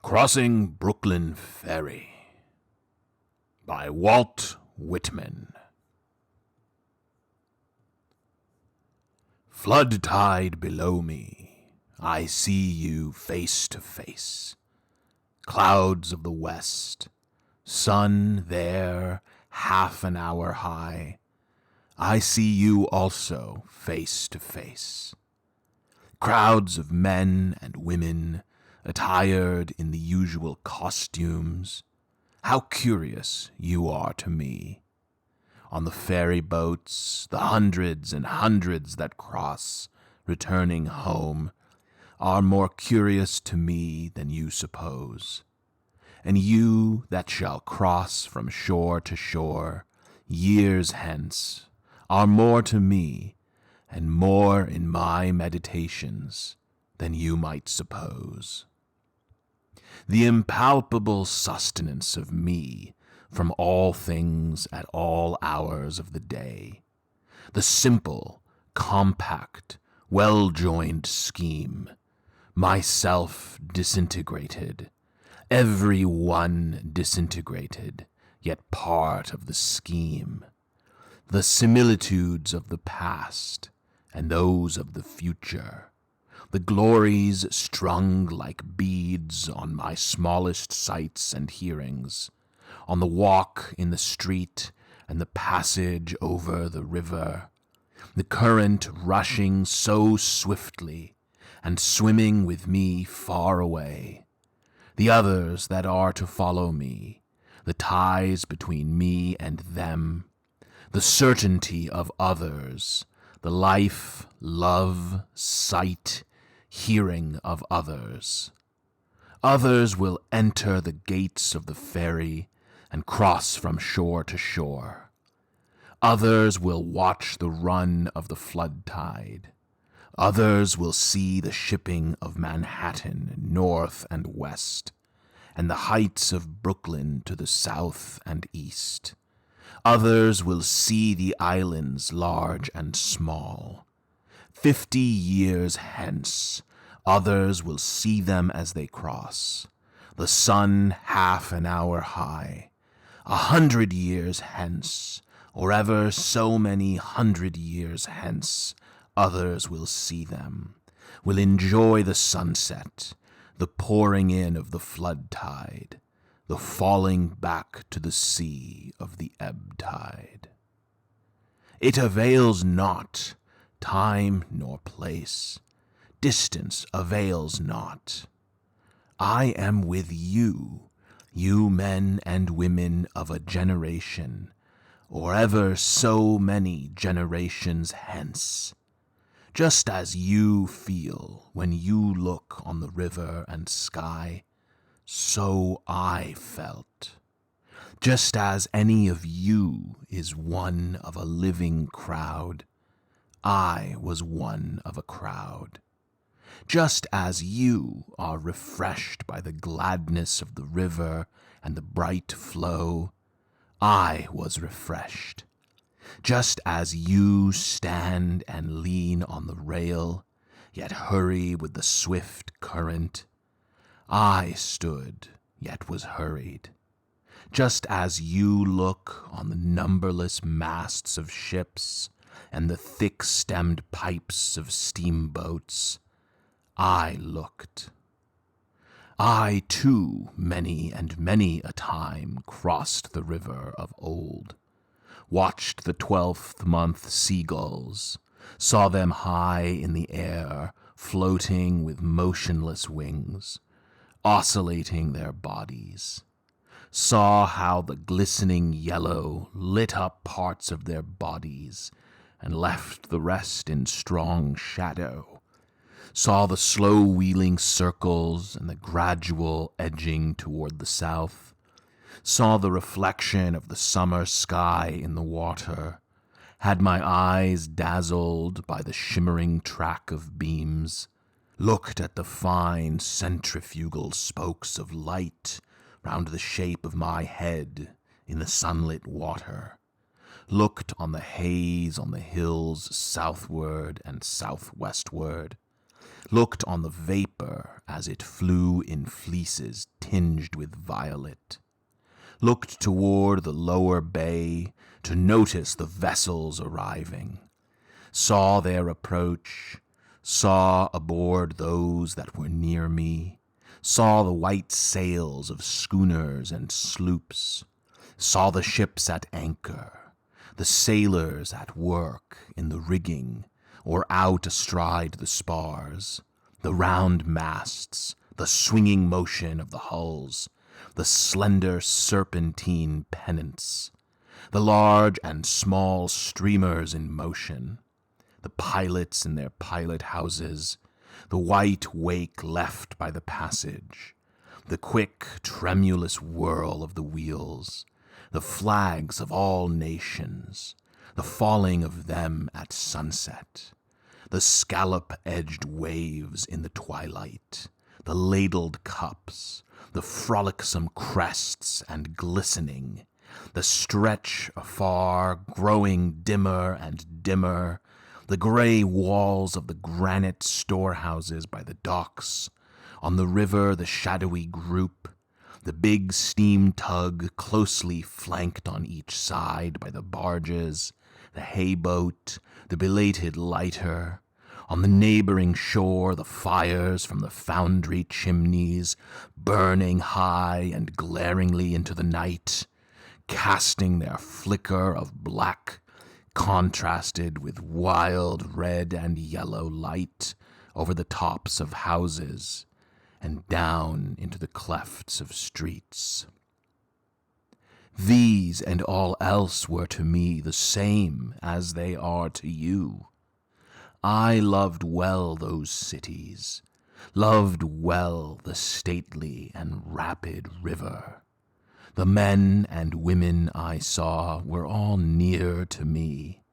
Crossing Brooklyn Ferry by Walt Whitman. Flood tide below me, I see you face to face. Clouds of the west, sun there half an hour high. I see you also face to face. Crowds of men and women, attired in the usual costumes. How curious you are to me. On the ferry boats, the hundreds and hundreds that cross, returning home, are more curious to me than you suppose. And you that shall cross from shore to shore, years hence, are more to me, and more in my meditations, than you might suppose. The impalpable sustenance of me from all things at all hours of the day, the simple, compact, well-joined scheme, myself disintegrated, every one disintegrated, yet part of the scheme, the similitudes of the past and those of the future, the glories strung like beads on my smallest sights and hearings, on the walk in the street and the passage over the river, the current rushing so swiftly and swimming with me far away, the others that are to follow me, the ties between me and them, the certainty of others, the life, love, sight, hearing of others. Others will enter the gates of the ferry and cross from shore to shore. Others will watch the run of the flood tide. Others will see the shipping of Manhattan north and west, and the heights of Brooklyn to the south and east. Others will see the islands large and small. 50 years hence, others will see them as they cross, the sun half an hour high. 100 years hence, or ever so many 100 years hence, others will see them, will enjoy the sunset, the pouring in of the flood tide, the falling back to the sea of the ebb tide. It avails not, time nor place, distance avails not. I am with you, you men and women of a generation, or ever so many generations hence, just as you feel when you look on the river and sky, so I felt. Just as any of you is one of a living crowd, I was one of a crowd. Just as you are refreshed by the gladness of the river and the bright flow, I was refreshed. Just as you stand and lean on the rail, yet hurry with the swift current, I stood, yet was hurried. Just as you look on the numberless masts of ships and the thick-stemmed pipes of steamboats, I looked. I, too, many and many a time crossed the river of old, watched the 12th month seagulls, saw them high in the air, floating with motionless wings, oscillating their bodies, saw how the glistening yellow lit up parts of their bodies and left the rest in strong shadow, saw the slow wheeling circles and the gradual edging toward the south, saw the reflection of the summer sky in the water, had my eyes dazzled by the shimmering track of beams, looked at the fine centrifugal spokes of light round the shape of my head in the sunlit water, looked on the haze on the hills southward and southwestward, looked on the vapor as it flew in fleeces tinged with violet, looked toward the lower bay to notice the vessels arriving, saw their approach, saw aboard those that were near me, saw the white sails of schooners and sloops, saw the ships at anchor, the sailors at work in the rigging or out astride the spars, the round masts, the swinging motion of the hulls, the slender serpentine pennants, the large and small streamers in motion, the pilots in their pilot houses, the white wake left by the passage, the quick, tremulous whirl of the wheels, the flags of all nations, the falling of them at sunset, the scallop-edged waves in the twilight, the ladled cups, the frolicsome crests and glistening, the stretch afar growing dimmer and dimmer, the gray walls of the granite storehouses by the docks, on the river the shadowy group, the big steam tug closely flanked on each side by the barges, the hay boat, the belated lighter, on the neighboring shore the fires from the foundry chimneys burning high and glaringly into the night, casting their flicker of black contrasted with wild red and yellow light over the tops of houses and down into the clefts of streets. These and all else were to me the same as they are to you. I loved well those cities, loved well the stately and rapid river. The men and women I saw were all near to me,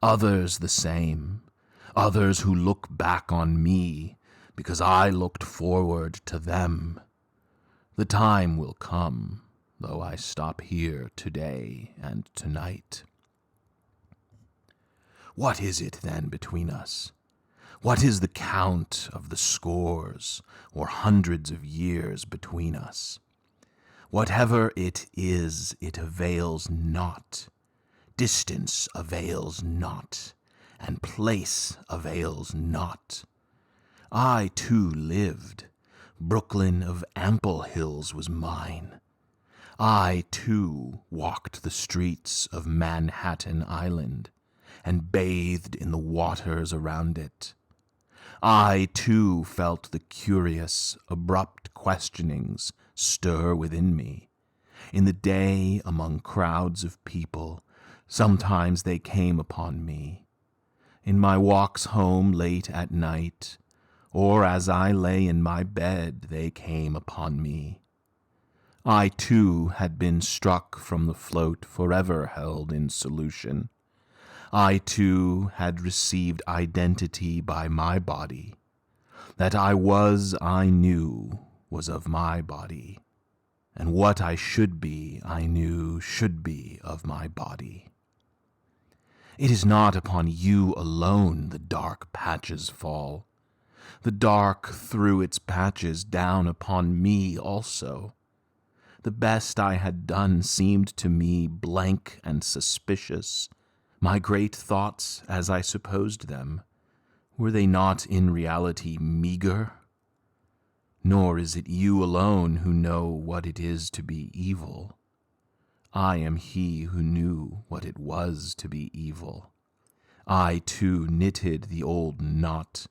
others the same, others who look back on me because I looked forward to them. The time will come, though I stop here today and tonight. What is it then between us? What is the count of the scores or hundreds of years between us? Whatever it is, it avails not. Distance avails not, and place avails not. I too lived. Brooklyn of ample hills was mine. I too walked the streets of Manhattan Island and bathed in the waters around it. I too felt the curious, abrupt questionings stir within me. In the day, among crowds of people, sometimes they came upon me. In my walks home late at night, or as I lay in my bed, they came upon me. I too had been struck from the float forever held in solution. I too had received identity by my body. That I was, I knew, was of my body, and what I should be, I knew, should be of my body. It is not upon you alone the dark patches fall. The dark threw its patches down upon me also. The best I had done seemed to me blank and suspicious. My great thoughts, as I supposed them, were they not in reality meager? Nor is it you alone who know what it is to be evil. I am he who knew what it was to be evil. I too knitted the old knot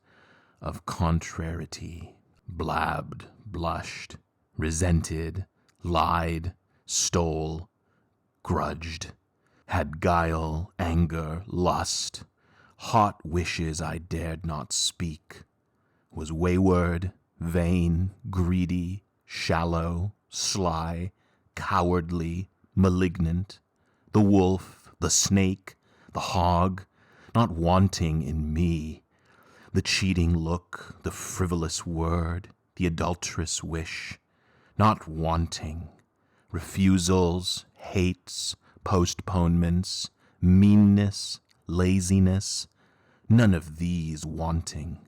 of contrariety, blabbed, blushed, resented, lied, stole, grudged, had guile, anger, lust, hot wishes I dared not speak, was wayward, vain, greedy, shallow, sly, cowardly, malignant, the wolf, the snake, the hog, not wanting in me, the cheating look, the frivolous word, the adulterous wish, not wanting, refusals, hates, postponements, meanness, laziness, none of these wanting,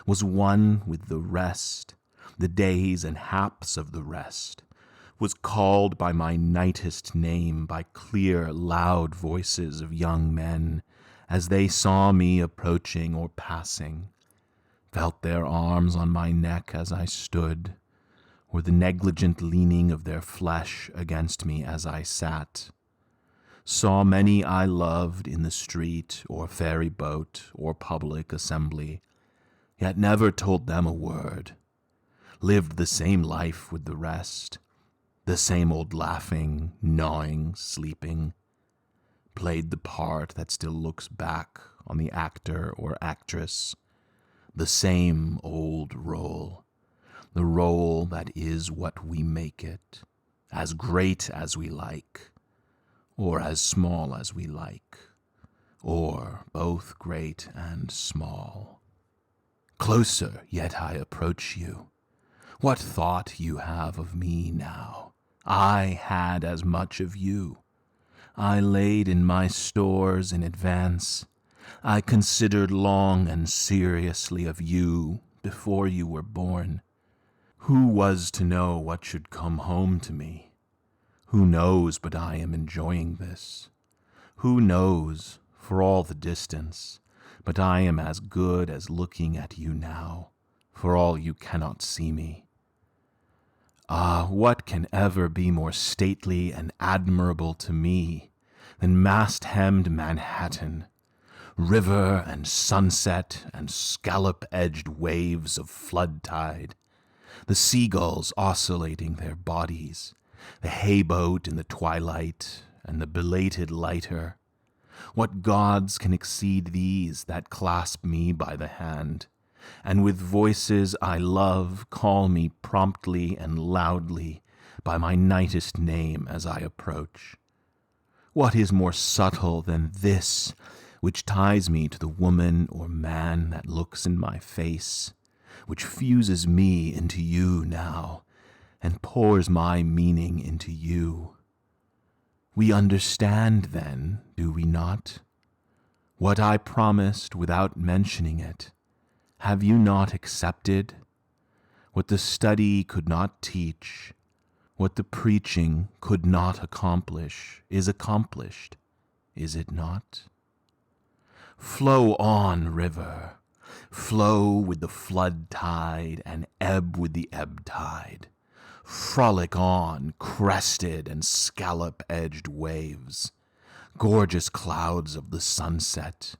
was one with the rest, the days and haps of the rest, was called by my nightest name by clear, loud voices of young men, as they saw me approaching or passing, felt their arms on my neck as I stood, or the negligent leaning of their flesh against me as I sat, saw many I loved in the street or ferry boat or public assembly, yet never told them a word, lived the same life with the rest, the same old laughing, gnawing, sleeping, played the part that still looks back on the actor or actress, the same old role, the role that is what we make it, as great as we like, or as small as we like, or both great and small. Closer yet I approach you. What thought you have of me now? I had as much of you. I laid in my stores in advance. I considered long and seriously of you before you were born. Who was to know what should come home to me? Who knows but I am enjoying this? Who knows, for all the distance, but I am as good as looking at you now, for all you cannot see me? Ah, what can ever be more stately and admirable to me than mast-hemmed Manhattan, river and sunset and scallop-edged waves of flood tide, the seagulls oscillating their bodies, the hay-boat in the twilight and the belated lighter? What gods can exceed these that clasp me by the hand, and with voices I love call me promptly and loudly by my nightest name as I approach? What is more subtle than this, which ties me to the woman or man that looks in my face, which fuses me into you now, and pours my meaning into you? We understand then, do we not? What I promised without mentioning it, have you not accepted? What the study could not teach, what the preaching could not accomplish, is accomplished, is it not? Flow on, river, flow with the flood tide and ebb with the ebb tide. Frolic on, crested and scallop-edged waves, gorgeous clouds of the sunset.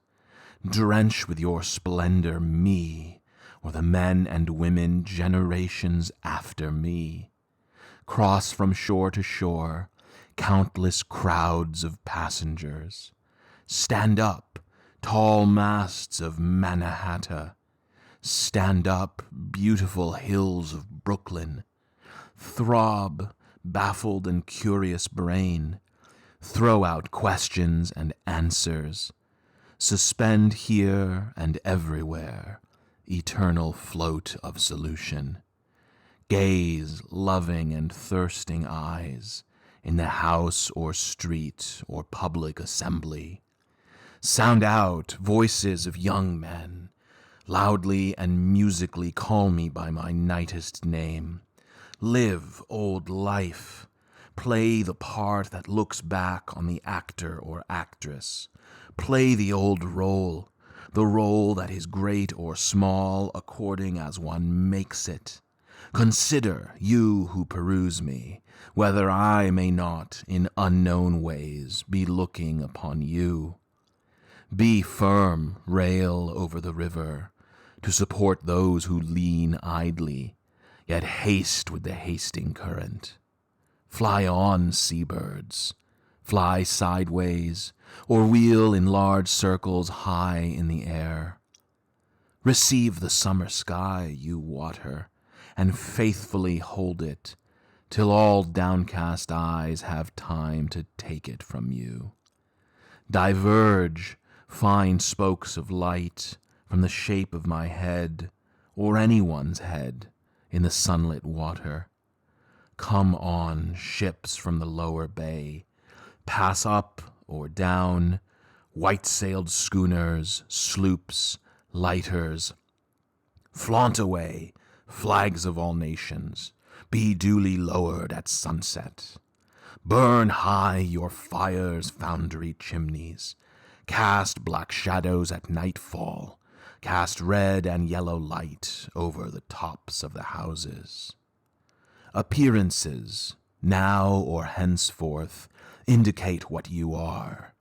Drench with your splendor me, or the men and women generations after me. Cross from shore to shore, countless crowds of passengers. Stand up, tall masts of Mannahatta. Stand up, beautiful hills of Brooklyn. Throb, baffled and curious brain. Throw out questions and answers. Suspend here and everywhere, eternal float of solution. Gaze, loving and thirsting eyes, in the house or street or public assembly. Sound out, voices of young men, loudly and musically call me by my nightest name. Live, old life. Play the part that looks back on the actor or actress. Play the old role, the role that is great or small according as one makes it. Consider, you who peruse me, whether I may not, in unknown ways, be looking upon you. Be firm, rail over the river, to support those who lean idly, yet haste with the hasting current. Fly on, seabirds. Fly sideways, or wheel in large circles high in the air. Receive the summer sky, you water, and faithfully hold it, till all downcast eyes have time to take it from you. Diverge, fine spokes of light, from the shape of my head, or anyone's head, in the sunlit water. Come on, ships from the lower bay, pass up or down, white-sailed schooners, sloops, lighters. Flaunt away, flags of all nations, be duly lowered at sunset. Burn high your fire's foundry chimneys, cast black shadows at nightfall, cast red and yellow light over the tops of the houses. Appearances, now or henceforth, indicate what you are.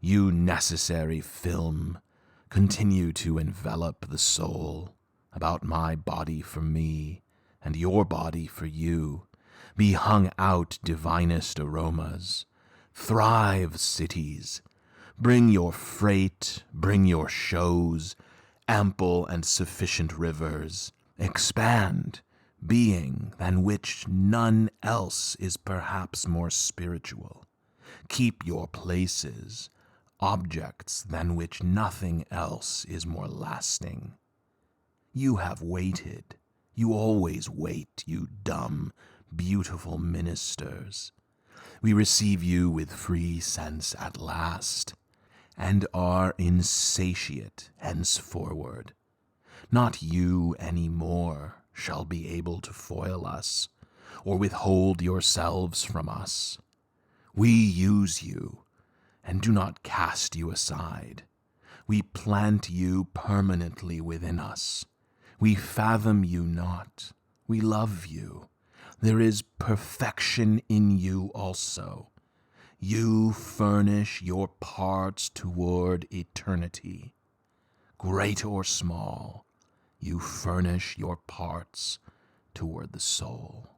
You necessary film, continue to envelop the soul, about my body for me, and your body for you. Be hung out divinest aromas. Thrive, cities. Bring your freight, bring your shows, ample and sufficient rivers. Expand, being than which none else is perhaps more spiritual. Keep your places, objects than which nothing else is more lasting. You have waited. You always wait, you dumb, beautiful ministers. We receive you with free sense at last, and are insatiate henceforward. Not you any more shall be able to foil us, or withhold yourselves from us. We use you, and do not cast you aside. We plant you permanently within us. We fathom you not. We love you. There is perfection in you also. You furnish your parts toward eternity. Great or small, you furnish your parts toward the soul.